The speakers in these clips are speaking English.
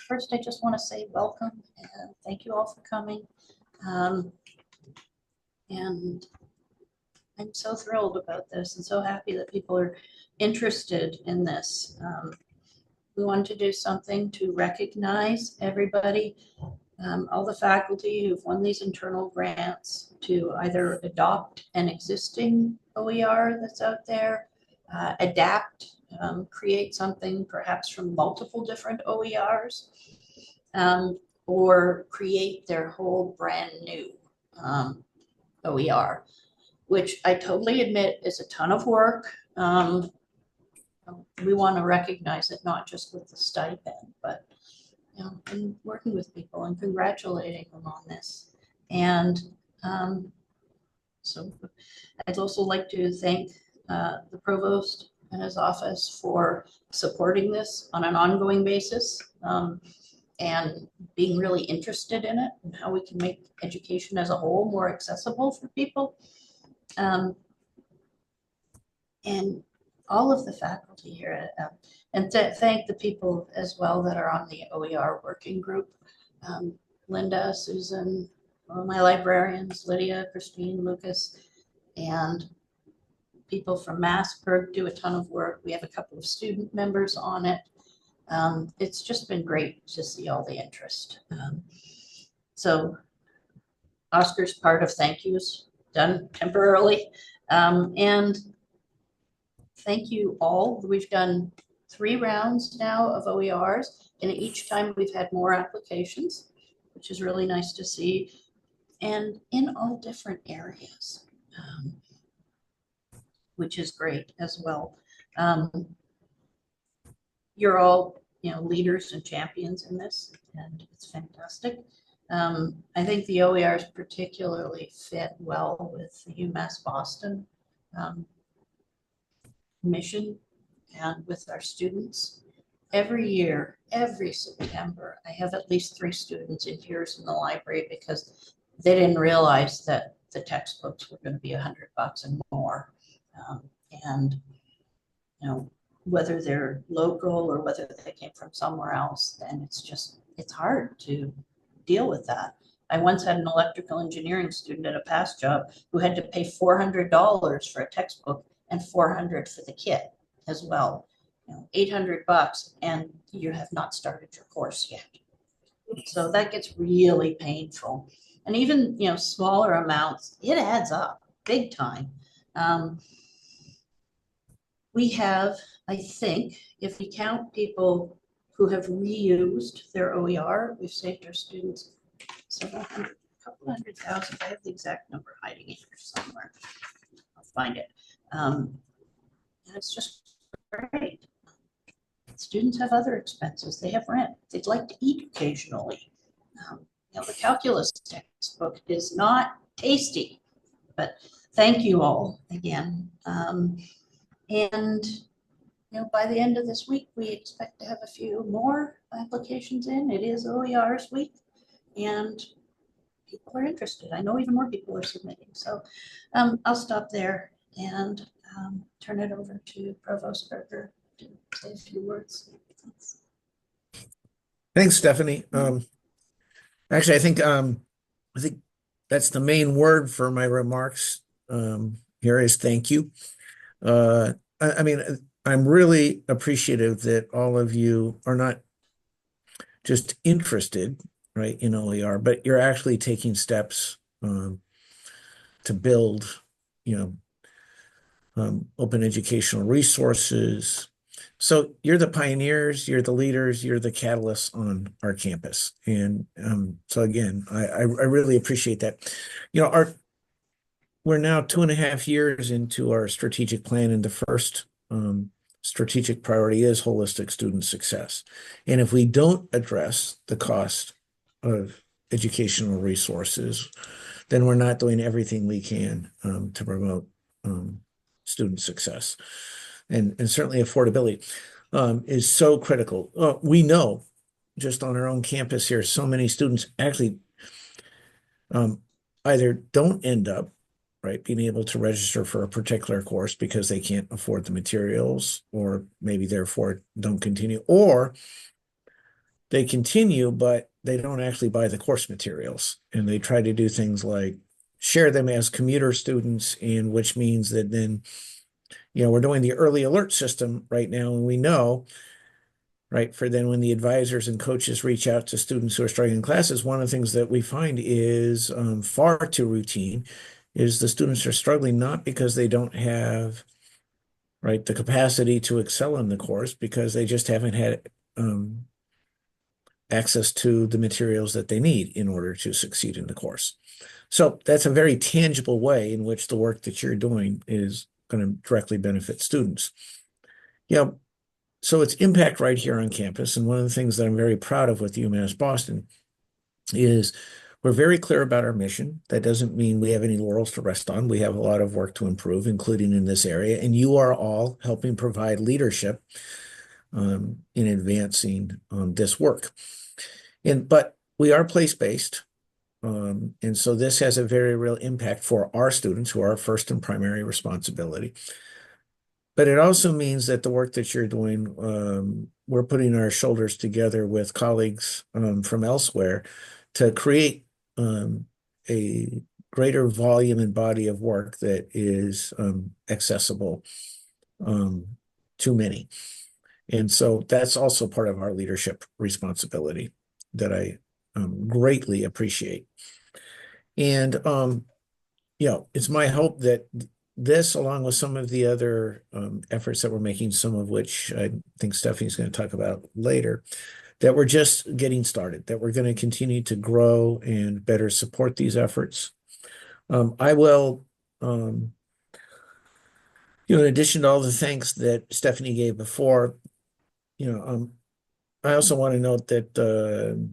First, I just want to say welcome and thank you all for coming. And I'm so thrilled about this and so happy that people are interested in this. We wanted to do something to recognize everybody, all the faculty who've won these internal grants to either adopt an existing OER that's out there, adapt, create something perhaps from multiple different OERs, or create their whole brand new OER, which I totally admit is a ton of work. We want to recognize it not just with the stipend, but and working with people and congratulating them on this. And so I'd also like to thank the provost and his office for supporting this on an ongoing basis, and being really interested in it and how we can make education as a whole more accessible for people. And all of the faculty here, and thank the people as well that are on the OER working group. Linda, Susan, all my librarians, Lydia, Christine, Lucas, and people from Massburg do a ton of work. We have a couple of student members on it. It's just been great to see all the interest. So Oscar's part of thank yous done temporarily. And thank you all. We've done 3 rounds now of OERs, and each time we've had more applications, which is really nice to see, and in all different areas, which is great as well. You're all, leaders and champions in this, and it's fantastic. I think the OERs particularly fit well with the UMass Boston mission and with our students. Every year, every September, I have at least 3 students in tears in the library because they didn't realize that the textbooks were going to be $100 and more. And, whether they're local or whether they came from somewhere else, then it's hard to deal with that. I once had an electrical engineering student at a past job who had to pay $400 for a textbook and $400 for the kit as well. $800, and you have not started your course yet. So that gets really painful. And even, smaller amounts, it adds up big time. We have, I think, if we count people who have reused their OER, we've saved our students several hundred, a couple $100,000. I have the exact number hiding in here somewhere. I'll find it. And it's just great. Students have other expenses. They have rent. They'd like to eat occasionally. The calculus textbook is not tasty, but thank you all again. And by the end of this week, we expect to have a few more applications in. It is OER's week, and people are interested. I know even more people are submitting. So I'll stop there and turn it over to Provost Berger to say a few words. Thanks, Stephanie. Actually, I think that's the main word for my remarks here is thank you. I'm really appreciative that all of you are not just interested, right, in OER, but you're actually taking steps to build, open educational resources. So you're the pioneers, you're the leaders, you're the catalysts on our campus. And so again, I really appreciate that. We're now 2.5 years into our strategic plan, and the first strategic priority is holistic student success. And if we don't address the cost of educational resources, then we're not doing everything we can to promote student success. And certainly affordability is so critical. We know just on our own campus here, so many students actually either don't end up being able to register for a particular course because they can't afford the materials, or maybe therefore don't continue, or they continue, but they don't actually buy the course materials. And they try to do things like share them as commuter students, and which means that then, we're doing the early alert system right now, and we know, right, for then when the advisors and coaches reach out to students who are struggling in classes, one of the things that we find is far too routine is the students are struggling not because they don't have, right, the capacity to excel in the course, because they just haven't had access to the materials that they need in order to succeed in the course. So that's a very tangible way in which the work that you're doing is going to directly benefit students. So it's impact right here on campus. And one of the things that I'm very proud of with UMass Boston is we're very clear about our mission. That doesn't mean we have any laurels to rest on. We have a lot of work to improve, including in this area. And you are all helping provide leadership in advancing this work. But we are place-based. And so this has a very real impact for our students, who are our first and primary responsibility. But it also means that the work that you're doing, we're putting our shoulders together with colleagues from elsewhere to create a greater volume and body of work that is accessible to many. And so that's also part of our leadership responsibility that I greatly appreciate. And, it's my hope that this, along with some of the other efforts that we're making, some of which I think Stephanie's going to talk about later, that we're just getting started, that we're going to continue to grow and better support these efforts. I will, in addition to all the thanks that Stephanie gave before, I also want to note that,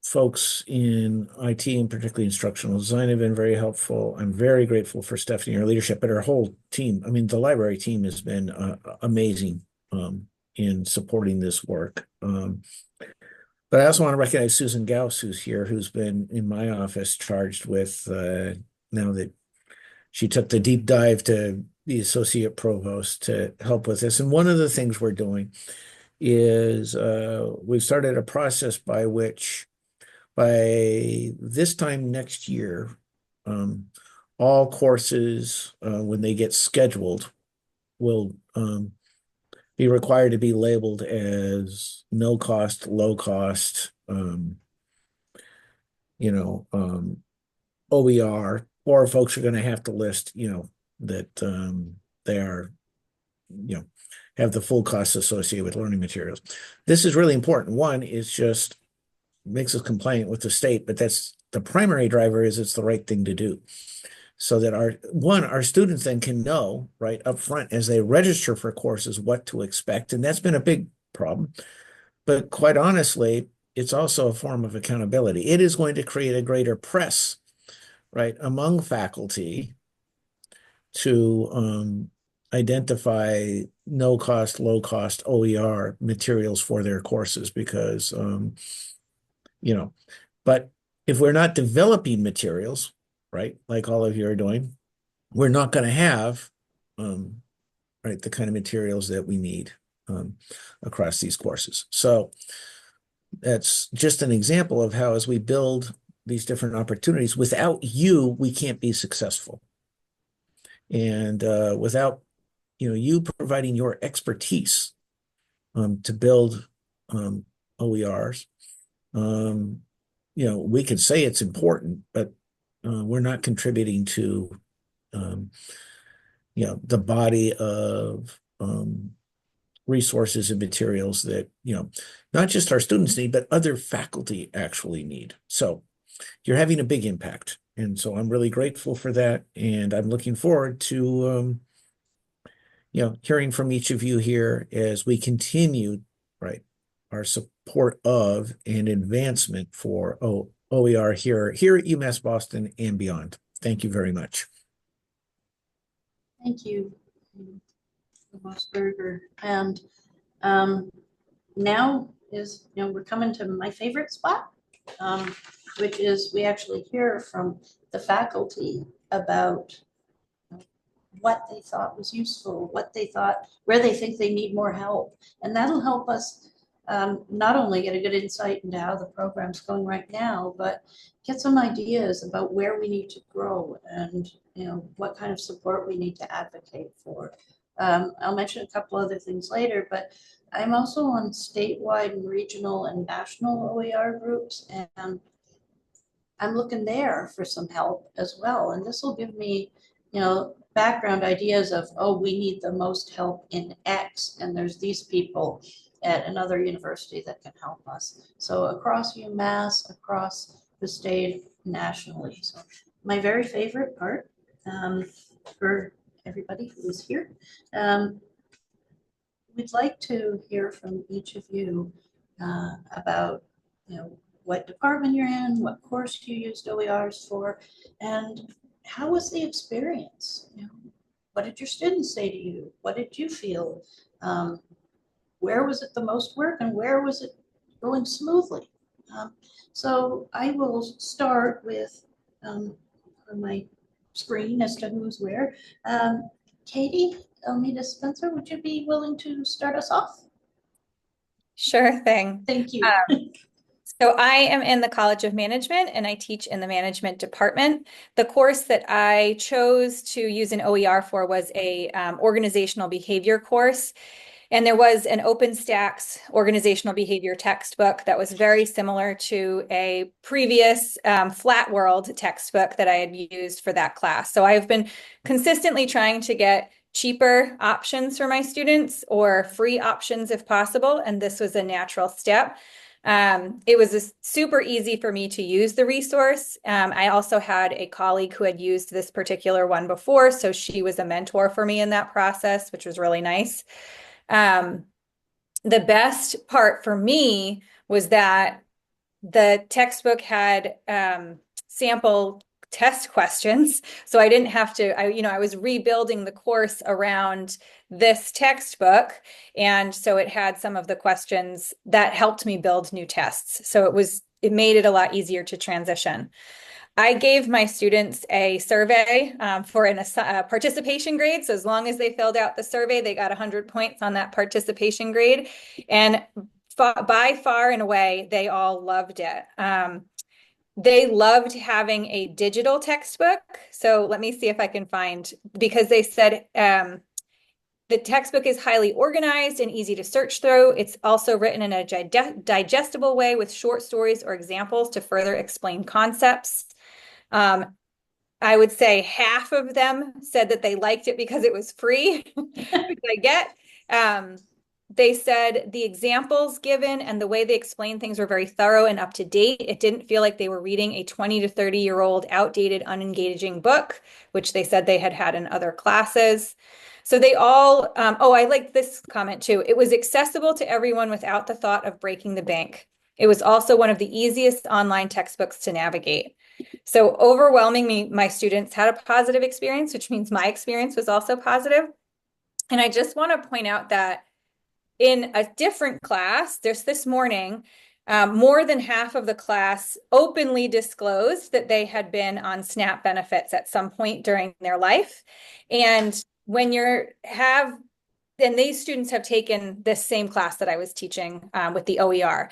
folks in IT and particularly instructional design have been very helpful. I'm very grateful for Stephanie, her leadership, but her whole team. I mean, the library team has been amazing in supporting this work. But I also want to recognize Susan Gauss, who's here, who's been in my office charged with, now that she took the deep dive to the associate provost to help with this. And one of the things we're doing is we've started a process by which by this time next year, all courses, when they get scheduled, will be required to be labeled as no cost, low cost, OER, or folks are going to have to list, that they are, have the full costs associated with learning materials. This is really important. One is just makes us compliant with the state, but that's the primary driver is it's the right thing to do. So that our students then can know right up front as they register for courses what to expect. And that's been a big problem. But quite honestly, it's also a form of accountability. It is going to create a greater press, right, among faculty to identify no cost, low cost OER materials for their courses because, but if we're not developing materials, right, like all of you are doing, we're not going to have, right, the kind of materials that we need across these courses. So that's just an example of how, as we build these different opportunities, without you, we can't be successful. And without, you providing your expertise to build OERs, we could say it's important, but we're not contributing to, the body of resources and materials that, not just our students need, but other faculty actually need. So you're having a big impact. And so I'm really grateful for that. And I'm looking forward to, hearing from each of you here as we continue, right, our support of and advancement for OER here at UMass Boston and beyond. Thank you very much. Thank you, Provost Berger. And now is, we're coming to my favorite spot, which is we actually hear from the faculty about what they thought was useful, what they thought, where they think they need more help. And that'll help us not only get a good insight into how the program's going right now, but get some ideas about where we need to grow and, you know, what kind of support we need to advocate for. I'll mention a couple other things later, but I'm also on statewide and regional and national OER groups, and I'm looking there for some help as well. And this will give me, you know, background ideas of, oh, we need the most help in X, and there's these people at another university that can help us. So across UMass, across the state, nationally. So my very favorite part for everybody who is here, we'd like to hear from each of you about, you know, what department you're in, what course you used OERs for, and how was the experience? You know, what did your students say to you? What did you feel? Where was it the most work and where was it going smoothly? So I will start with on my screen as to who's where. Katie, Elmita Spencer, would you be willing to start us off? Sure thing. Thank you. So I am in the College of Management and I teach in the management department. The course that I chose to use an OER for was a organizational behavior course. And there was an OpenStax organizational behavior textbook that was very similar to a previous Flat World textbook that I had used for that class. So I've been consistently trying to get cheaper options for my students or free options if possible. And this was a natural step. It was super easy for me to use the resource. I also had a colleague who had used this particular one before, so she was a mentor for me in that process, which was really nice. The best part for me was that the textbook had sample test questions, so I didn't have to, I was rebuilding the course around this textbook, and so it had some of the questions that helped me build new tests. So it made it a lot easier to transition. I gave my students a survey for a participation grade. So as long as they filled out the survey, they got 100 points on that participation grade. And by far and away, they all loved it. They loved having a digital textbook. So let me see if I can find, because they said the textbook is highly organized and easy to search through. It's also written in a digestible way with short stories or examples to further explain concepts. I would say half of them said that they liked it because it was free, which I get. They said the examples given and the way they explained things were very thorough and up to date. It didn't feel like they were reading a 20 to 30-year-old outdated, unengaging book, which they said they had had in other classes. So they all, I like this comment too. It was accessible to everyone without the thought of breaking the bank. It was also one of the easiest online textbooks to navigate. So overwhelmingly, my students had a positive experience, which means my experience was also positive. And I just want to point out that in a different class, there's this morning, more than half of the class openly disclosed that they had been on SNAP benefits at some point during their life. And when and these students have taken this same class that I was teaching with the OER.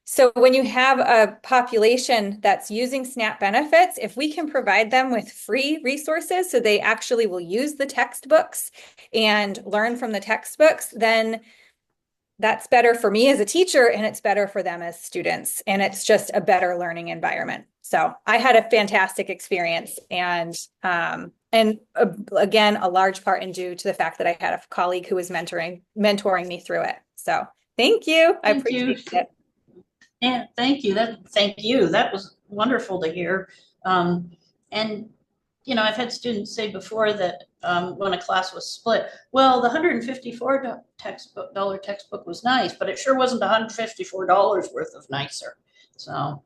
So when you have a population that's using SNAP benefits, if we can provide them with free resources so they actually will use the textbooks and learn from the textbooks, then that's better for me as a teacher and it's better for them as students. And it's just a better learning environment. So I had a fantastic experience and again, a large part in due to the fact that I had a colleague who was mentoring me through it. So thank you. I appreciate it. Yeah, thank you. That was wonderful to hear. And, you know, I've had students say before that when a class was split, well, the $154 textbook was nice, but it sure wasn't $154 worth of nicer. So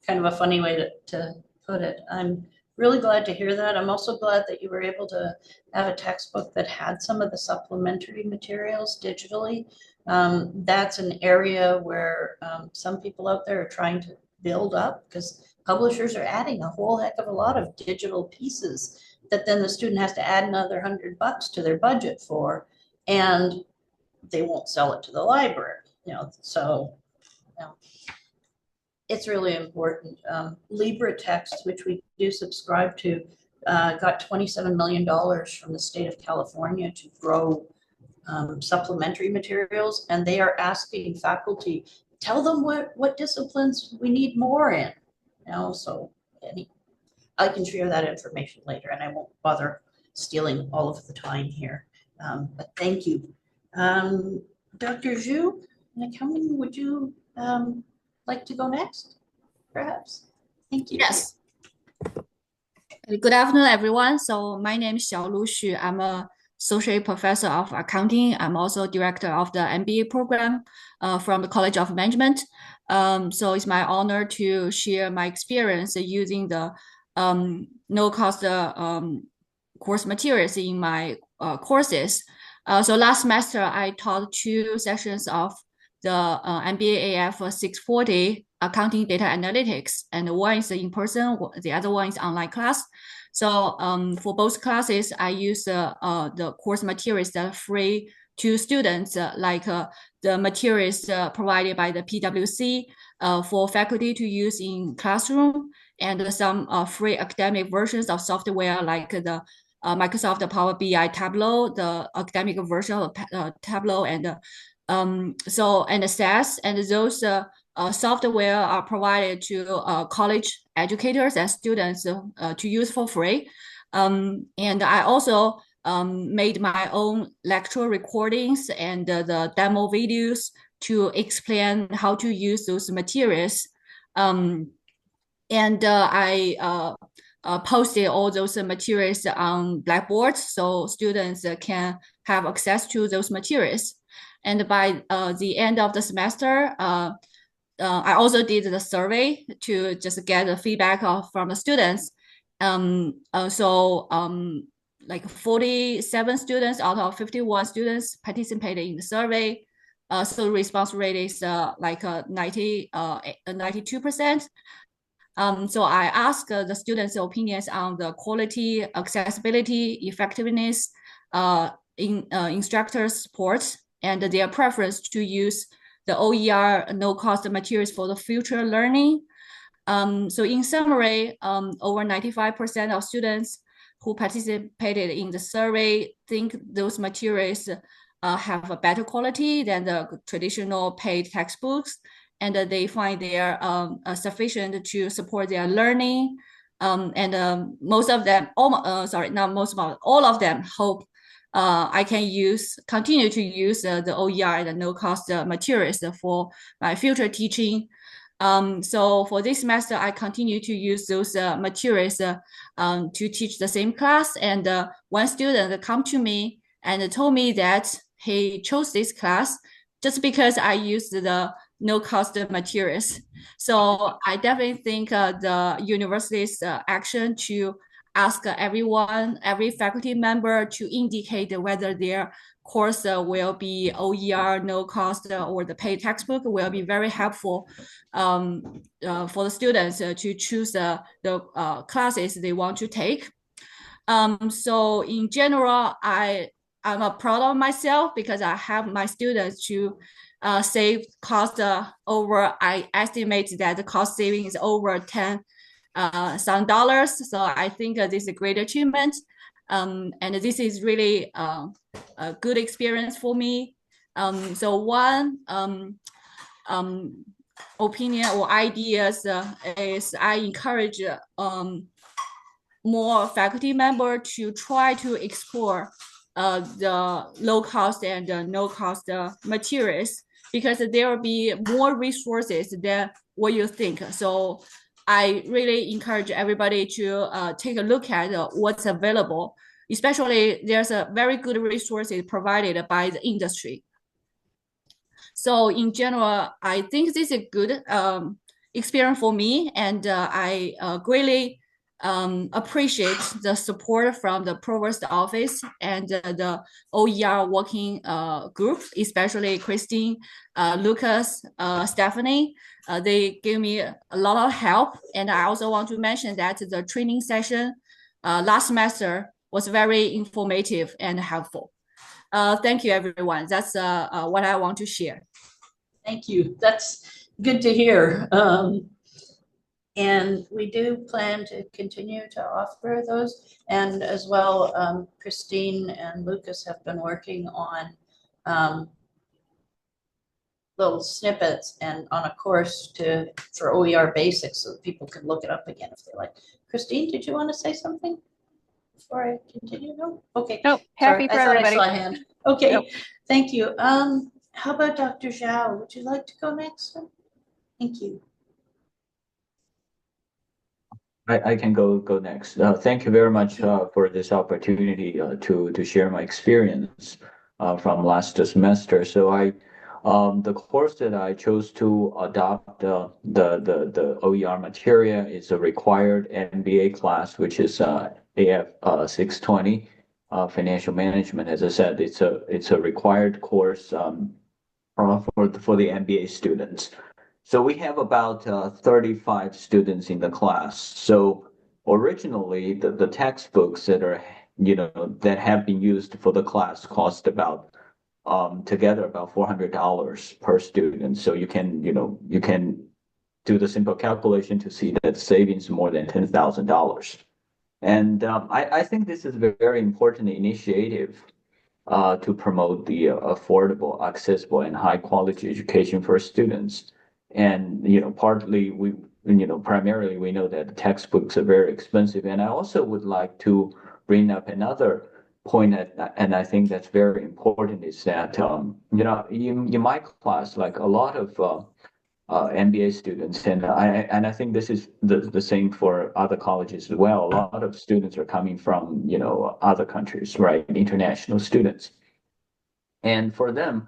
kind of a funny way to put it. I'm really glad to hear that. I'm also glad that you were able to have a textbook that had some of the supplementary materials digitally. That's an area where some people out there are trying to build up because publishers are adding a whole heck of a lot of digital pieces that then the student has to add another $100 to their budget for, and they won't sell it to the library. so, it's really important. LibreText, which we do subscribe to, got $27 million from the state of California to grow supplementary materials, and they are asking faculty, tell them what disciplines we need more in. So I can share that information later, and I won't bother stealing all of the time here. But thank you. Dr. Zhu, accounting, would you like to go next, perhaps? Thank you. Yes. Good afternoon, everyone. So my name is Xiaolu Xu. I'm a associate professor of accounting. I'm also director of the MBA program from the College of Management. So it's my honor to share my experience using the no-cost course materials in my courses. So last semester, I taught 2 sessions of the MBA AF 640 accounting data analytics, and one is in person, the other one is online class. So for both classes, I use the course materials that are free to students, like the materials provided by the PwC for faculty to use in classroom, and some free academic versions of software like the Microsoft Power BI Tableau, the academic version of Tableau, and the SAS, and those software are provided to college educators and students to use for free. And I also made my own lecture recordings and the demo videos to explain how to use those materials. I posted all those materials on Blackboard so students can have access to those materials. And by the end of the semester, I also did the survey to just get the feedback from the students. Like 47 students out of 51 students participated in the survey. So the response rate is like 92%. So I asked the students' opinions on the quality, accessibility, effectiveness, instructor support, and their preference to use the OER no-cost materials for the future learning. So in summary, over 95% of students who participated in the survey think those materials have a better quality than the traditional paid textbooks, and they find they are sufficient to support their learning. Most of them, all of them hope I can continue to use the OER and the no-cost materials for my future teaching. So for this semester, I continue to use those materials to teach the same class. And one student come to me and told me that he chose this class just because I used the no-cost materials. So I definitely think the university's action to ask every faculty member to indicate whether their course will be OER, no cost, or the paid textbook will be very helpful for the students to choose the classes they want to take. So in general, I'm proud of myself because I have my students to save cost I estimate that the cost saving is over $10,000. So I think this is a great achievement. And this is really a good experience for me. So one opinion or ideas is I encourage more faculty members to try to explore the low cost and no cost materials, because there will be more resources than what you think. So I really encourage everybody to take a look at what's available, especially there's a very good resources provided by the industry. So in general, I think this is a good experience for me, and I greatly appreciate the support from the Provost office and the OER working group, especially Christine, Lucas, Stephanie. They gave me a lot of help. And I also want to mention that the training session last semester was very informative and helpful. Thank you, everyone. That's what I want to share. Thank you. That's good to hear. And we do plan to continue to offer those. And as well, Christine and Lucas have been working on little snippets and on a course for OER basics so that people can look it up again if they like. Christine, did you want to say something before I continue? No? Okay. Nope, happy Sorry, for everybody. I saw a hand. Okay, Nope. thank you. How about Dr. Zhao? Would you like to go next? Thank you. I can go next. Thank you very much for this opportunity to share my experience from last semester. So the course that I chose to adopt the OER material is a required MBA class, which is AF 620 financial management. As I said, it's a required course for the MBA students. So we have about 35 students in the class. So originally, the textbooks that are, that have been used for the class cost about together about $400 per student. So you can do the simple calculation to see that savings more than $10,000. And I think this is a very important initiative to promote the affordable, accessible, and high quality education for students. And primarily we know that textbooks are very expensive. And I also would like to bring up another point and I think that's very important is that in my class, like a lot of MBA students, and I think this is the same for other colleges as well. A lot of students are coming from other countries, right? International students, and for them,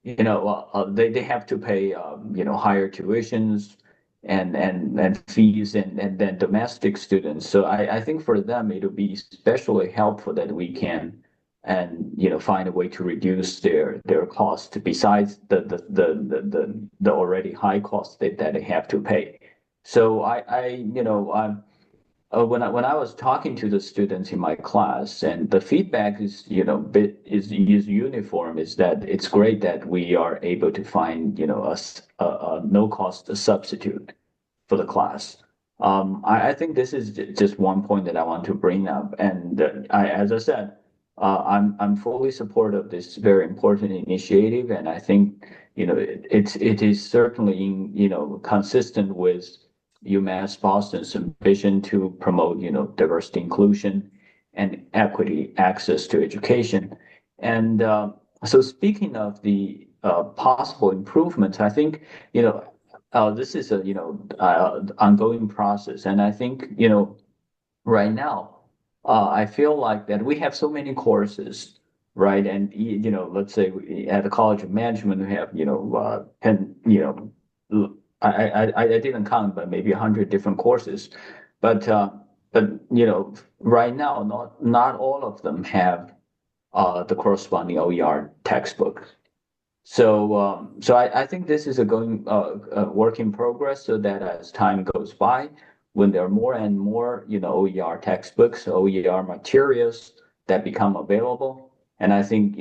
they have to pay higher tuitions and fees and then domestic students. So I think for them it'll be especially helpful that we can and find a way to reduce their cost besides the already high cost that they have to pay. So when I was talking to the students in my class, and the feedback is is uniform, is that it's great that we are able to find a no cost substitute for the class. I think this is just one point that I want to bring up, and as I said, I'm fully supportive of this very important initiative, and I think it is certainly consistent with UMass Boston's ambition to promote diversity, inclusion, and equity access to education. And so, speaking of the possible improvements, I think this is a ongoing process, and I think right now. I feel like that we have so many courses, right? And let's say at the College of Management, we have 10, I didn't count, but maybe 100 different courses. But right now, not all of them have the corresponding OER textbook. So I think this is a work in progress. So that as time goes by, when there are more and more OER textbooks, OER materials that become available, and I think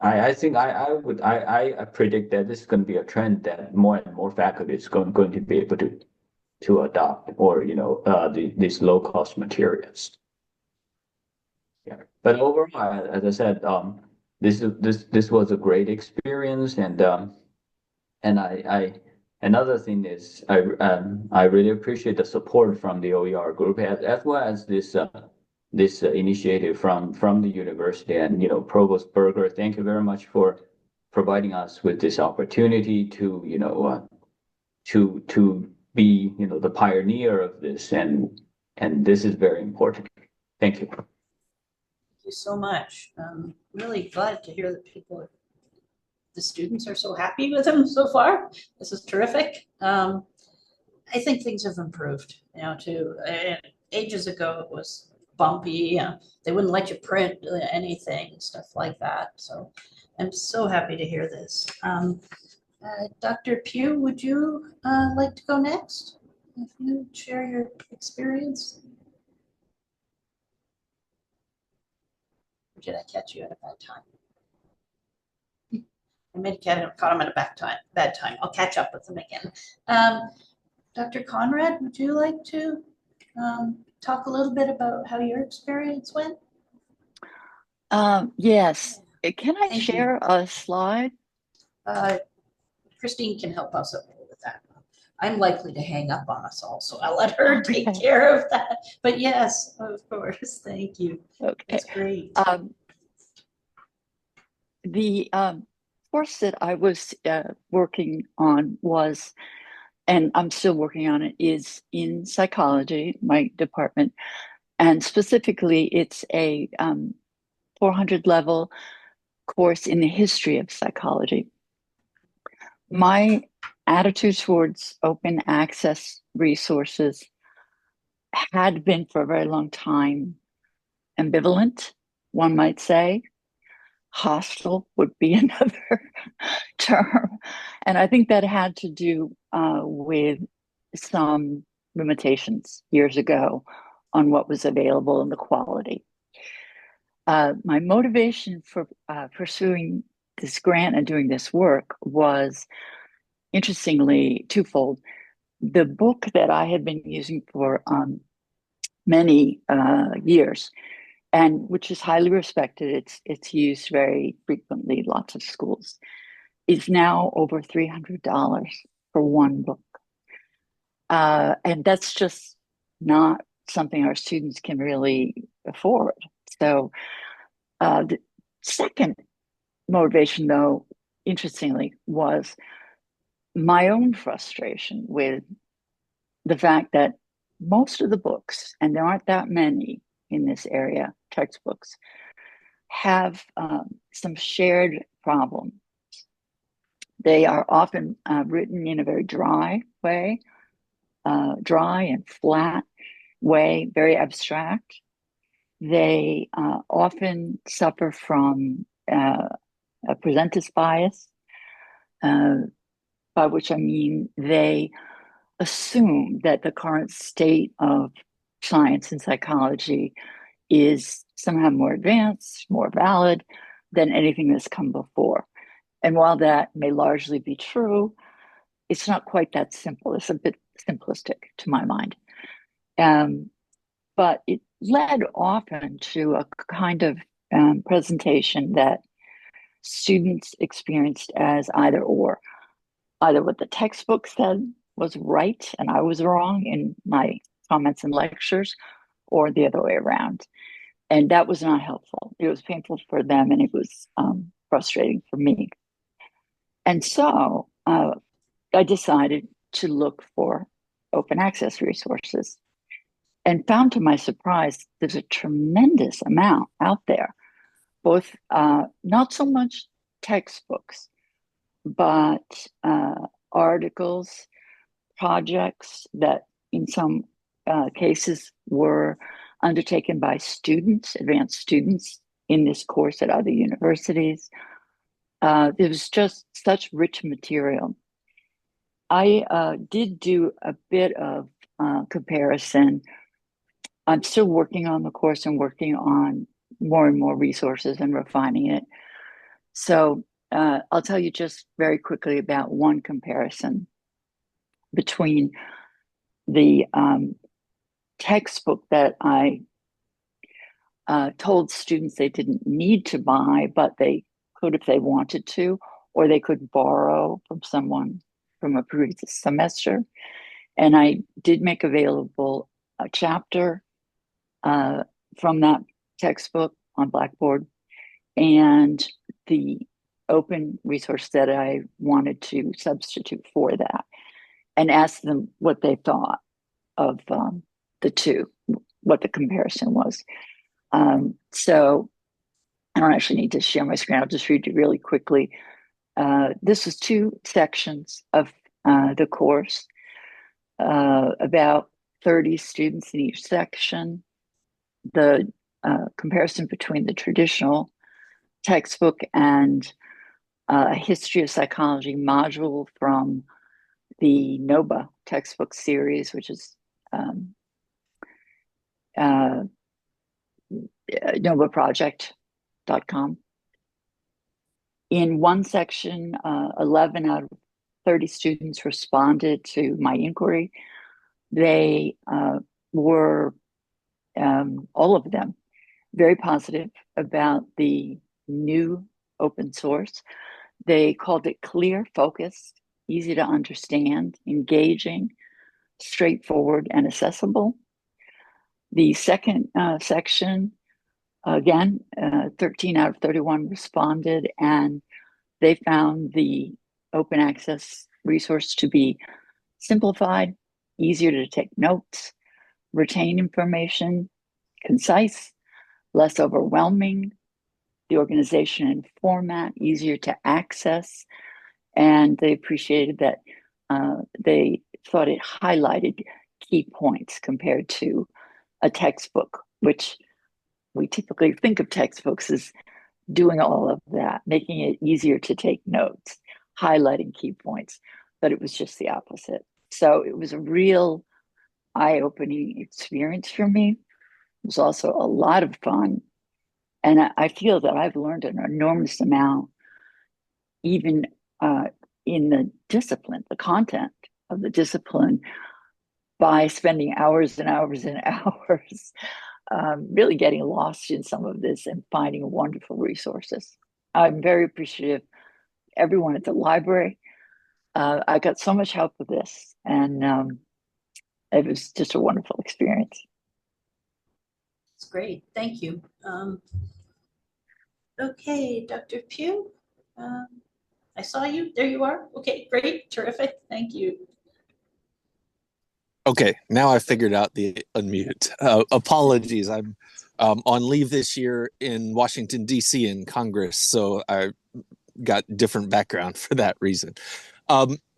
I predict that this is going to be a trend that more and more faculty is going to be able to adopt or these low cost materials. Yeah, but overall, as I said, this was a great experience, and I another thing is I really appreciate the support from the OER group as well as this initiative from the university and Provost Berger. Thank you very much for providing us with this opportunity to to be the pioneer of this, and this is very important. Thank you. Thank you so much. Really glad to hear that the students are so happy with them so far. This is terrific. I think things have improved, ages ago it was bumpy. They wouldn't let you print anything, stuff like that. So I'm so happy to hear this. Dr. Pugh, would you like to go next? If you share your experience. Or did I catch you at a bad time? I may have caught them at a bad time. I'll catch up with them again. Dr. Conrad, would you like to talk a little bit about how your experience went? Yes. Can I Thank you. share a slide? Christine can help us with that. I'm likely to hang up on us all, so I'll let her take Okay. care of that. But yes, of course. Thank you. Okay. That's great. The course that I was working on was, and I'm still working on it, is in psychology, my department. And specifically, it's a 400 level course in the history of psychology. My attitude towards open access resources had been for a very long time ambivalent, one might say. Hostile would be another term. And I think that had to do with some limitations years ago on what was available and the quality. My motivation for pursuing this grant and doing this work was, interestingly, twofold. The book that I had been using for many years, and which is highly respected, it's used very frequently, lots of schools, is now over $300 for one book. And that's just not something our students can really afford. So the second motivation, though, interestingly, was my own frustration with the fact that most of the books, and there aren't that many in this area, textbooks, have some shared problems. They are often written in a very dry way, dry and flat way, very abstract. They often suffer from a presentist bias, by which I mean they assume that the current state of science and psychology is somehow more advanced, more valid than anything that's come before. And while that may largely be true, it's not quite that simple. It's a bit simplistic to my mind. But it led often to a kind of presentation that students experienced as either or. Either what the textbook said was right and I was wrong in my comments and lectures, or the other way around. And that was not helpful. It was painful for them and it was frustrating for me. And so I decided to look for open access resources and found, to my surprise, there's a tremendous amount out there, both not so much textbooks, but articles, projects that in some cases were undertaken by students, advanced students in this course at other universities. There was just such rich material. I did do a bit of comparison. I'm still working on the course and working on more and more resources and refining it. So I'll tell you just very quickly about one comparison between the textbook that I told students they didn't need to buy, but they could if they wanted to, or they could borrow from someone from a previous semester. And I did make available a chapter from that textbook on Blackboard and the open resource that I wanted to substitute for that, and asked them what they thought of the two, what the comparison was. So I don't actually need to share my screen. I'll just read you really quickly. This is two sections of the course, about 30 students in each section. The comparison between the traditional textbook and a history of psychology module from the NOBA textbook series, which is novaproject.com. In one section, 11 out of 30 students responded to my inquiry. They were, all of them, very positive about the new open source. They called it clear, focused, easy to understand, engaging, straightforward, and accessible. The second section, again, 13 out of 31 responded, and they found the open access resource to be simplified, easier to take notes, retain information, concise, less overwhelming, the organization and format easier to access, and they appreciated that they thought it highlighted key points compared to a textbook, which we typically think of textbooks as doing all of that, making it easier to take notes, highlighting key points, but it was just the opposite. So it was a real eye-opening experience for me. It was also a lot of fun. And I feel that I've learned an enormous amount, even in the discipline, the content of the discipline, by spending hours and hours and hours really getting lost in some of this and finding wonderful resources. I'm very appreciative of everyone at the library. I got so much help with this, and it was just a wonderful experience. It's great. Thank you. Okay, Dr. Pugh, I saw you. There you are. Okay, great. Terrific. Thank you. Okay, now I figured out the unmute. Apologies, I'm on leave this year in Washington, D.C. in Congress, so I got different background for that reason.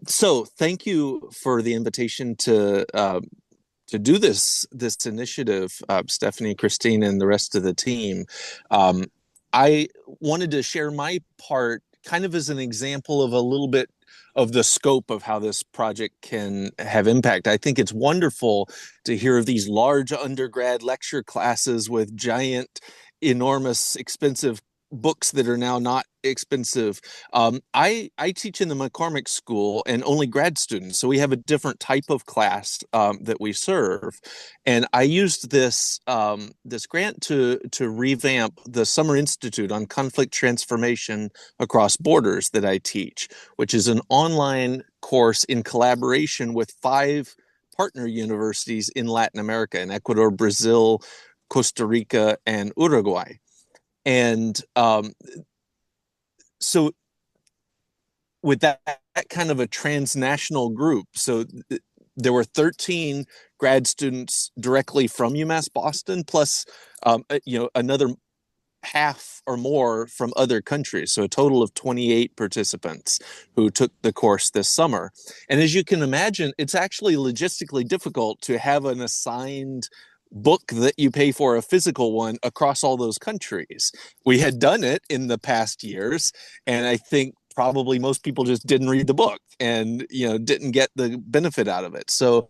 So thank you for the invitation to do this initiative, Stephanie, Christine, and the rest of the team. I wanted to share my part kind of as an example of a little bit of the scope of how this project can have impact. I think it's wonderful to hear of these large undergrad lecture classes with giant, enormous, expensive books that are now not expensive. I teach in the McCormick School and only grad students, so we have a different type of class that we serve. And I used this this grant to revamp the Summer Institute on Conflict Transformation Across Borders that I teach, which is an online course in collaboration with 5 partner universities in Latin America, in Ecuador, Brazil, Costa Rica, and Uruguay. And so with that kind of a transnational group, so there were 13 grad students directly from UMass Boston, plus another half or more from other countries. So a total of 28 participants who took the course this summer. And as you can imagine, it's actually logistically difficult to have an assigned book that you pay for, a physical one, across all those countries. We had done it in the past years, and I think probably most people just didn't read the book and didn't get the benefit out of it. So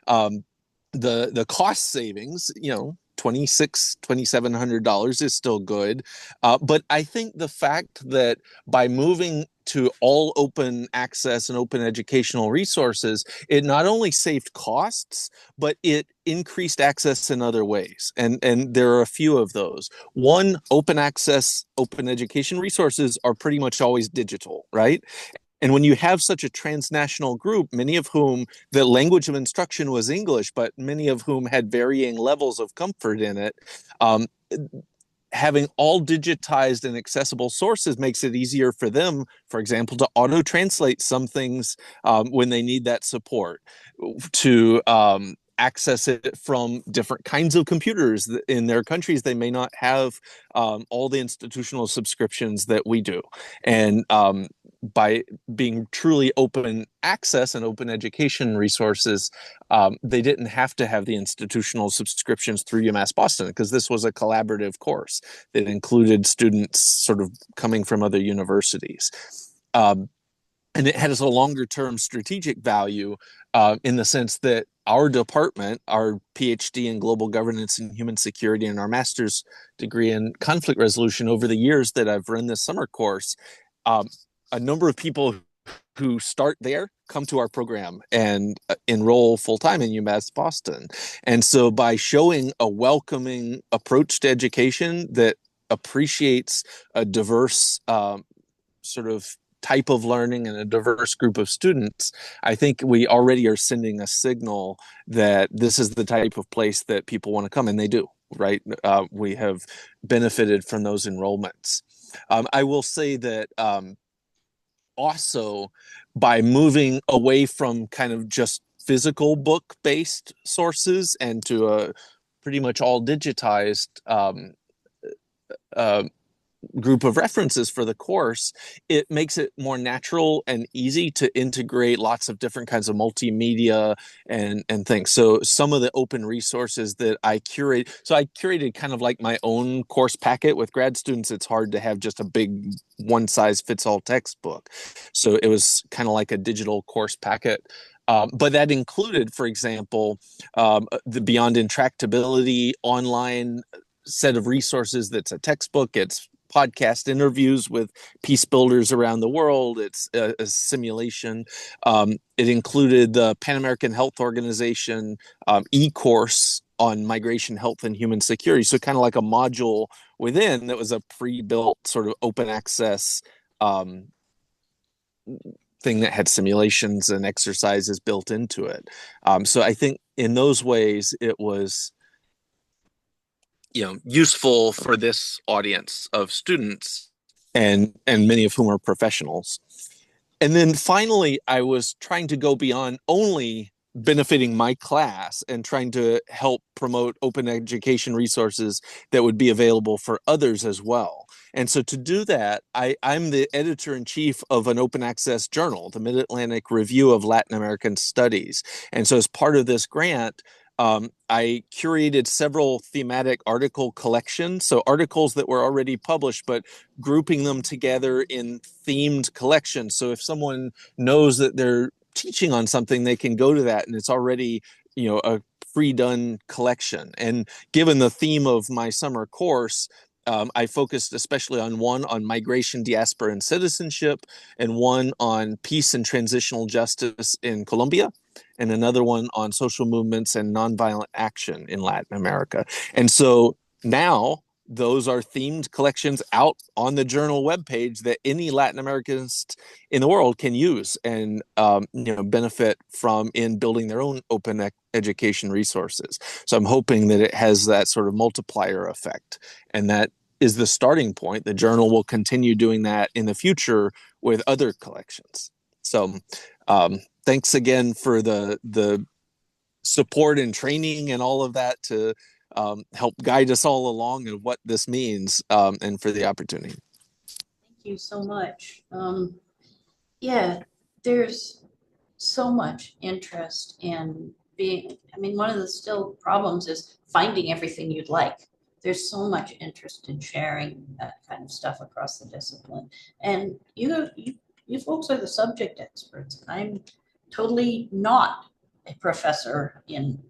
the cost savings, $2,700 is still good. But I think the fact that by moving to all open access and open educational resources, it not only saved costs, but it increased access in other ways. And there are a few of those. One, open access, open education resources are pretty much always digital, right? And when you have such a transnational group, many of whom the language of instruction was English, but many of whom had varying levels of comfort in it, having all digitized and accessible sources makes it easier for them, for example, to auto-translate some things when they need that support, to access it from different kinds of computers in their countries. They may not have all the institutional subscriptions that we do. And by being truly open access and open education resources, they didn't have to have the institutional subscriptions through UMass Boston, because this was a collaborative course that included students sort of coming from other universities. And it has a longer term strategic value in the sense that our department, our PhD in global governance and human security, and our master's degree in conflict resolution, over the years that I've run this summer course, a number of people who start there come to our program and enroll full-time in UMass Boston. And so by showing a welcoming approach to education that appreciates a diverse sort of type of learning and a diverse group of students, I think we already are sending a signal that this is the type of place that people want to come, and they do, right? We have benefited from those enrollments. I will say that also, by moving away from kind of just physical book-based sources and to a pretty much all digitized group of references for the course, it makes it more natural and easy to integrate lots of different kinds of multimedia and things. So some of the open resources that I curate, so I curated kind of like my own course packet. With grad students, it's hard to have just a big one-size-fits-all textbook. So it was kind of like a digital course packet. But that included, for example, the Beyond Intractability online set of resources that's a textbook. It's podcast interviews with peace builders around the world. It's a simulation. It included the Pan American Health Organization e-course on migration, health, and human security. So kind of like a module within that was a pre-built sort of open access thing that had simulations and exercises built into it. So I think in those ways it was useful for this audience of students, and many of whom are professionals. And then finally, I was trying to go beyond only benefiting my class and trying to help promote open education resources that would be available for others as well. And so to do that, I'm the editor-in-chief of an open access journal, the Mid-Atlantic Review of Latin American Studies. And so as part of this grant, I curated several thematic article collections, so articles that were already published, but grouping them together in themed collections. So if someone knows that they're teaching on something, they can go to that, and it's already, a pre-done collection. And given the theme of my summer course, I focused especially on one on migration, diaspora, and citizenship, and one on peace and transitional justice in Colombia, and another one on social movements and nonviolent action in Latin America. And so now those are themed collections out on the journal webpage that any Latin Americanist in the world can use and benefit from in building their own open education resources. So I'm hoping that it has that sort of multiplier effect, and that is the starting point. The journal will continue doing that in the future with other collections. So thanks again for the support and training and all of that to help guide us all along and what this means, and for the opportunity. Thank you so much. Yeah, there's so much interest in one of the still problems is finding everything you'd like. There's so much interest in sharing that kind of stuff across the discipline. And you folks are the subject experts. I'm totally not a professor in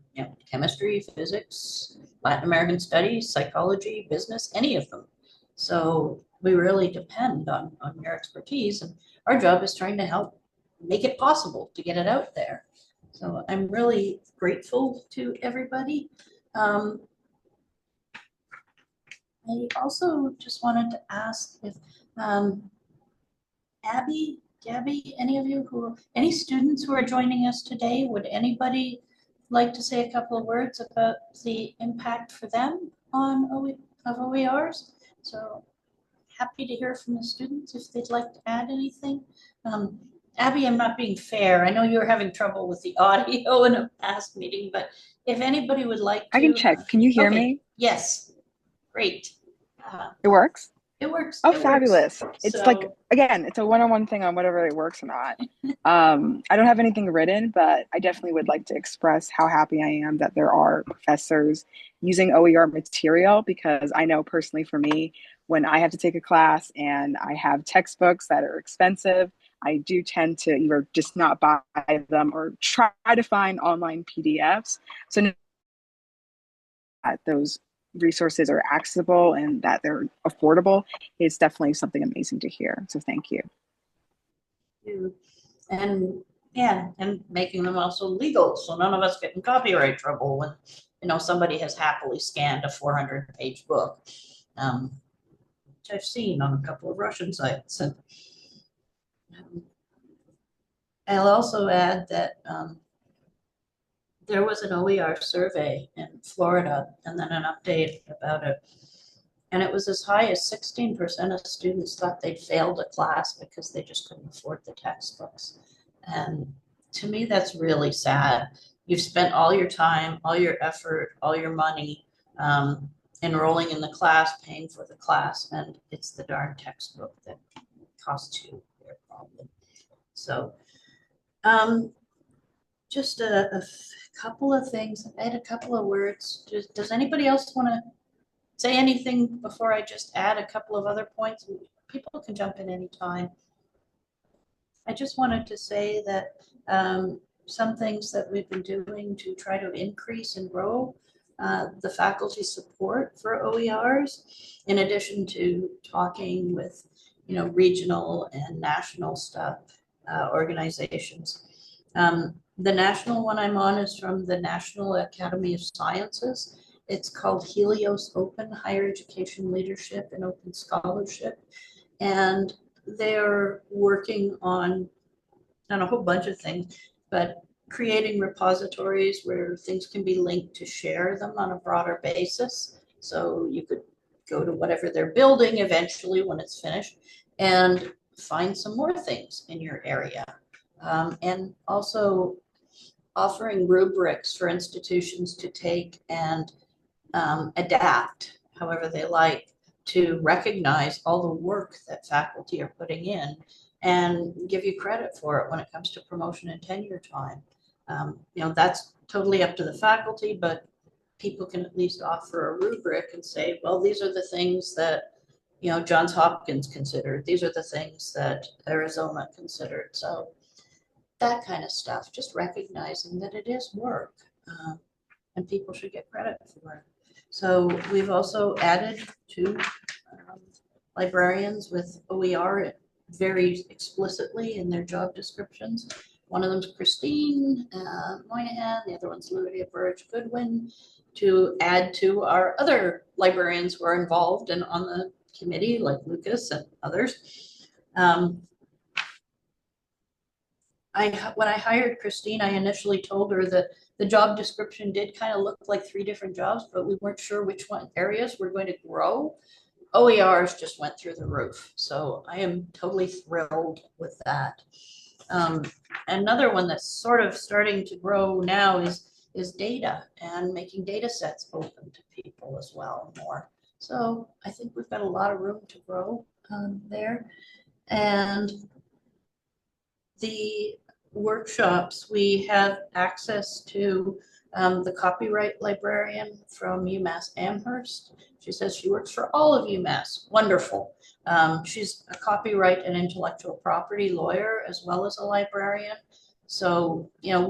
chemistry, physics, Latin American studies, psychology, business, any of them. So we really depend on your expertise, and our job is trying to help make it possible to get it out there. So I'm really grateful to everybody. I also just wanted to ask if Abby, Gabby, any students who are joining us today, would anybody like to say a couple of words about the impact for them on OERs? So happy to hear from the students if they'd like to add anything. Abby, I'm not being fair. I know you were having trouble with the audio in a past meeting, but if anybody would like to. I can check. Can you hear me? Yes. Great. It works? It works. Oh, it fabulous. Works. It's so, like, again, it's a one-on-one thing on whatever it works or not. I don't have anything written, but I definitely would like to express how happy I am that there are professors using OER material, because I know personally for me, when I have to take a class and I have textbooks that are expensive, I do tend to either just not buy them or try to find online PDFs. So those resources are accessible and that they're affordable is definitely something amazing to hear. So thank you. And yeah, and making them also legal, so none of us get in copyright trouble when, you know, somebody has happily scanned a 400-page book, which I've seen on a couple of Russian sites. And I'll also add that there was an OER survey in Florida and then an update about it. And it was as high as 16% of students thought they'd failed a class because they just couldn't afford the textbooks. And to me, that's really sad. You've spent all your time, all your effort, all your money enrolling in the class, paying for the class, and it's the darn textbook that costs you their problem. So just a couple of things. I had a couple of words. Does anybody else want to say anything before I just add a couple of other points? People can jump in anytime. I just wanted to say that some things that we've been doing to try to increase and grow the faculty support for OERs, in addition to talking with, you know, regional and national stuff, organizations. The national one I'm on is from the National Academy of Sciences. It's called Helios Open Higher Education Leadership and Open Scholarship. And they're working on a whole bunch of things, but creating repositories where things can be linked to share them on a broader basis. So you could go to whatever they're building eventually when it's finished and find some more things in your area. And also offering rubrics for institutions to take and adapt however they like to recognize all the work that faculty are putting in and give you credit for it when it comes to promotion and tenure time. You know, that's totally up to the faculty, but people can at least offer a rubric and say, well, these are the things that, you know, Johns Hopkins considered. These are the things that Arizona considered. So that kind of stuff, just recognizing that it is work and people should get credit for it. So we've also added two librarians with OER very explicitly in their job descriptions. One of them's Christine Moynihan, the other one's Lydia Burridge Goodwin, to add to our other librarians who are involved and on the committee, like Lucas and others. When I hired Christine, I initially told her that the job description did kind of look like 3 different jobs, but we weren't sure which areas were going to grow. OERs just went through the roof. So I am totally thrilled with that. Another one that's sort of starting to grow now is data and making data sets open to people as well more. So I think we've got a lot of room to grow there. And the workshops, we have access to the copyright librarian from UMass Amherst. She says she works for all of UMass. Wonderful. She's a copyright and intellectual property lawyer as well as a librarian. So, you know,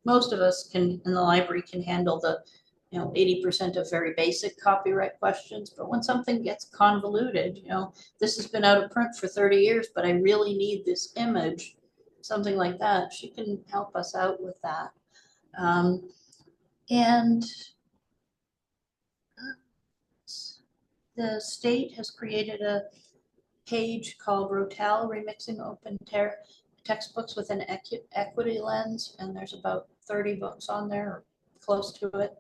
most of us in the library can handle the, you know, 80% of very basic copyright questions. But when something gets convoluted, you know, this has been out of print for 30 years, but I really need this image, something like that. She can help us out with that. And the state has created a page called Rotel, Remixing Open Textbooks with an Equity Lens, and there's about 30 books on there, or close to it,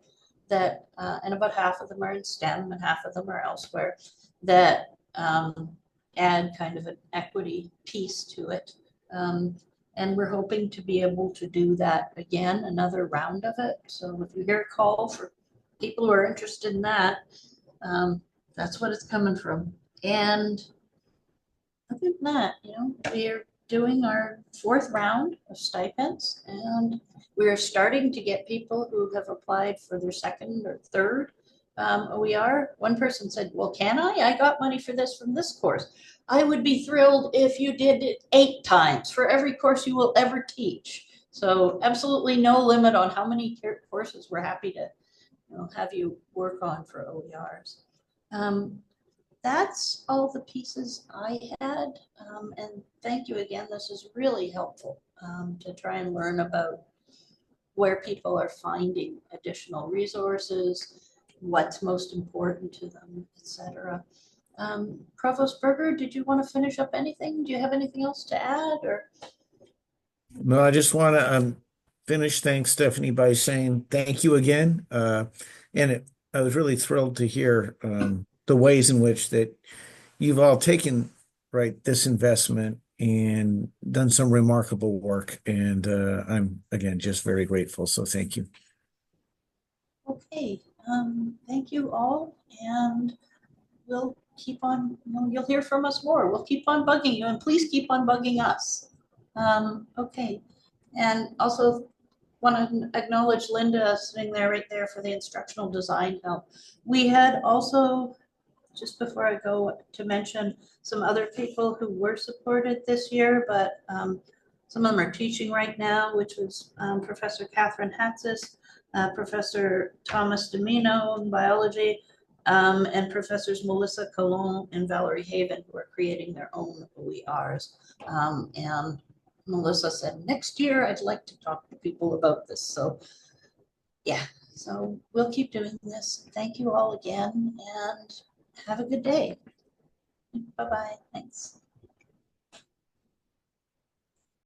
that, and about half of them are in STEM and half of them are elsewhere, that add kind of an equity piece to it. And we're hoping to be able to do that again, another round of it. So if you hear a call for people who are interested in that, that's what it's coming from. And other than that, you know, we're doing our 4th round of stipends, and we're starting to get people who have applied for their 2nd or 3rd OER. One person said, well, can I? I got money for this from this course. I would be thrilled if you did it 8 times for every course you will ever teach. So absolutely no limit on how many courses we're happy have you work on for OERs. That's all the pieces I had. And thank you again. This is really helpful to try and learn about where people are finding additional resources, what's most important to them, etc. Provost Berger, did you want to finish up anything? Do you have anything else to add? Or No, I just want to finish. Thanks, Stephanie, by saying thank you again. I was really thrilled to hear the ways in which that you've all taken this investment and done some remarkable work. And I'm again just very grateful. So thank you. okay, thank you all, and we'll keep on. You'll hear from us more. We'll keep on bugging you, and please keep on bugging us. Okay, and also want to acknowledge Linda sitting there right there for the instructional design help. We had also, just before I go, to mention some other people who were supported this year, but some of them are teaching right now, which was Professor Catherine Hatzis, Professor Thomas Domino in biology, and Professors Melissa Colon and Valerie Haven, who are creating their own OERs. And Melissa said, next year, I'd like to talk to people about this. So yeah, so we'll keep doing this. Thank you all again, and have a good day. Bye-bye. Thanks.